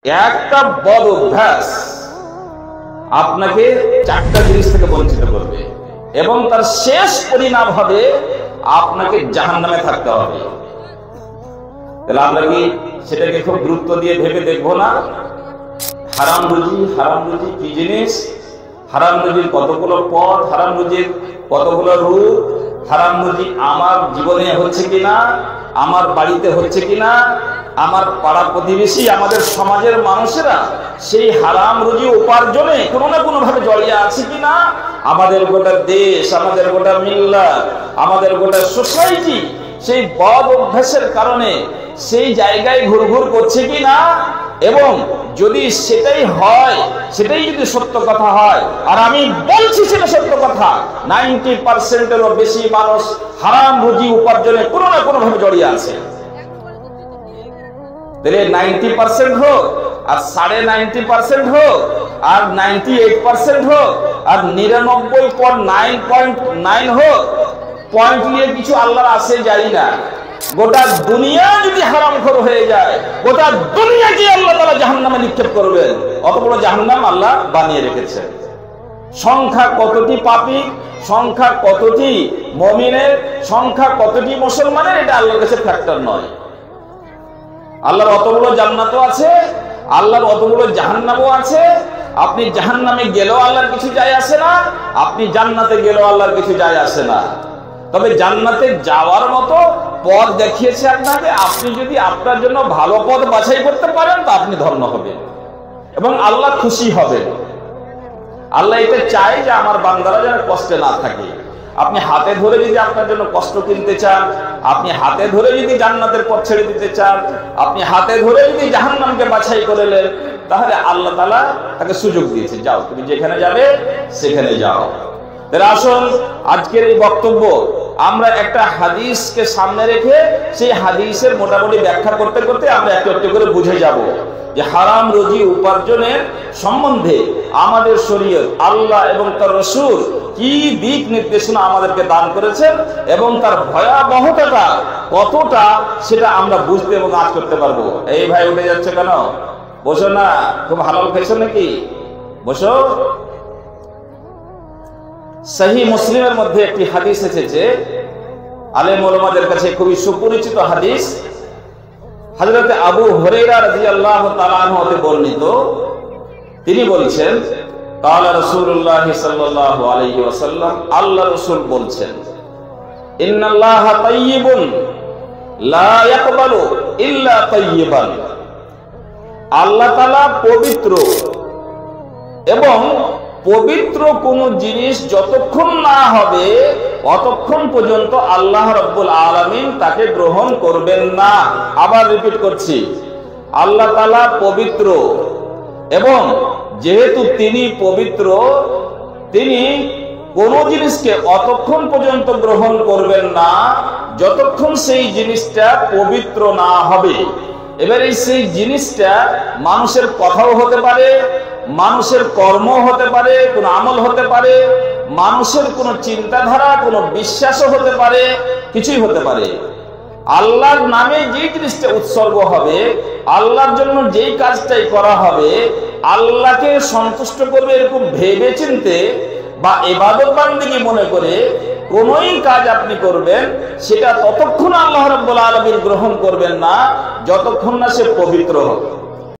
একটা বদ অভ্যাস আপনাকে চারটা জিনিস থেকে বঞ্চিত করবে এবং তার শেষ পরিণাম হবে আপনাকে জাহান্নামে থাকতে হবে। তাহলে আমরা কি সেটাকে খুব গুরুত্ব দিয়ে ভেবে দেখবো না? হারাম রুজি কি জিনিস, হারাম রুজির কতগুলো পথ, হারাম রুজির কতগুলো রূপ, হারাম রুজি আমার জীবনে হচ্ছে কিনা, আমার বাড়িতে হচ্ছে কিনা, আমার পাড়া প্রতিবেশী, আমাদের সমাজের মানুষেরা সেই হারাম রুজি উপার্জনে কোনো না কোনো ভাবে জড়িয়ে আছে কিনা, আমাদের গোটা দেশ, আমাদের গোটা মিল্লাত, আমাদের গোটা সোসাইটি সেই বদ অভ্যাসের কারণে সেই জায়গায় ঘুরঘুর করছে কিনা, এবং যদি সেটাই হয়, সেটাই যদি সত্য কথা হয়, আর আমি বলছি সেটা সত্য কথা, 90%-এরও বেশি মানুষ হারাম রুজি উপার্জনে কোনো না কোনো ভাবে জড়িয়ে আছে। তাহলে 90% হোক আর 90.5% হোক আর 98% হোক আর 99.9 হোক, পয়েন্ট নিয়ে কিছু আল্লাহর আছে জানি না। গোটা দুনিয়া যদি হারামখোর হয়ে যায়, গোটা দুনিয়াকে আল্লাহ তাআলা জাহান্নামে নিক্ষেপ করবেন। অত বড় জাহান্নাম আল্লাহ বানিয়ে রেখেছেন। সংখ্যা কতটি পাপী, সংখ্যা কতটি মুমিনের, সংখ্যা কতটি মুসলমানের, এটা আল্লাহর কাছে ফ্যাক্টর নয়। আল্লাহর অতগুলো জান্নাতও আছে, আল্লাহর অতগুলো জাহান্নামও আছে। আপনি জাহান্নামে গেলেও আল্লাহর কিছু যায় আসে না, আপনি জান্নাতে গেলেও আল্লাহর কিছু যায় আসে না। তবে জান্নাতে যাওয়ার মতো পথ দেখিয়েছে আপনাকে। আপনি যদি আপনার জন্য ভালো পথ বাছাই করতে পারেন তো আপনি ধন্য হবেন এবং আল্লাহ খুশি হবেন। আল্লাহ এটা চায় যে আমার বান্দারা যেন কষ্টে না থাকে। আপনি হাতে ধরে যদি আপনার জন্য কষ্ট কিনতে চান, আপনি হাতে ধরে যদি জান্নাতের পথ ছেড়ে দিতে চান, আপনি হাতে ধরে যদি জাহান্নামকে বাছাই করে নেন, তাহলে আল্লাহ তাআলা তাকে সুযোগ দিয়েছে, যাও তুমি যেখানে যাবে সেখানে যাও। তাহলে আসুন আজকের এই বক্তব্য আমরা একটা হাদিসকে সামনে রেখে সেই হাদিসের মোটামুটি ব্যাখ্যা করতে করতে আমরা একটু একটু করে বুঝে যাব যে হারাম রুজি উপার্জনের সম্বন্ধে আমাদের শরীয়ত, আল্লাহ এবং তার রাসূল কি দিক নির্দেশনা আমাদেরকে দান করেছেন এবং তার ভয়াবহতাটা কতটা সেটা আমরা বুঝতে এবং আজ করতে পারবো। এই ভাই উঠে যাচ্ছে কেন? বসো না, খুব হালাল খাইছো নাকি? বসো। সহিহ মুসলিমের মধ্যে একটি হাদিস এসেছে, আলেম ওলামাদের কাছে খুবই সুপরিচিত হাদিস। হযরত আবু হুরায়রা রাদিয়াল্লাহু তাআলা আনহু হতে বর্ণিত, তিনি বলছেন ক্বালা রাসূলুল্লাহ সাল্লাল্লাহু আলাইহি ওয়াসাল্লাম, আল্লাহ রাসূল বলছেন, ইন্নাল্লাহা তাইয়্যিবুন লা ইয়াকবালু ইল্লা তাইয়্যিবান। আল্লাহ তাআলা পবিত্র এবং পবিত্র কোন জিনিস যতক্ষণ না হবে ততক্ষণ পর্যন্ত আল্লাহ রাব্বুল আলামিন তাকে গ্রহণ করবেন না। আবার রিপিট করছি, আল্লাহ তাআলা পবিত্র এবং যেহেতু তিনি পবিত্র, তিনি কোন জিনিসকে অতক্ষণ পর্যন্ত গ্রহণ করবেন না যতক্ষণ সেই জিনিসটা পবিত্র না হবে। এবারে সেই জিনিসটা মানুষের কথাও হতে পারে, মানুষের কর্ম হতে পারে, কোন আমল হতে পারে, মানুষের কোন চিন্তাধারা, কোন বিশ্বাসও হতে পারে, কিছুই হতে পারে। আল্লাহর নামে যে জিনিসটা উৎসর্গ হবে, আল্লাহর জন্য যেই কাজটাই করা হবে, আল্লাহকে সন্তুষ্ট করবে এরকম ভেবে চিন্তে বা ইবাদত বান্দেগী মনে করে কোনই কাজ আপনি করবেন, সেটা ততক্ষণ আল্লাহ রাব্বুল আলামিন গ্রহণ করবেন না যতক্ষণ না সে পবিত্র হবে।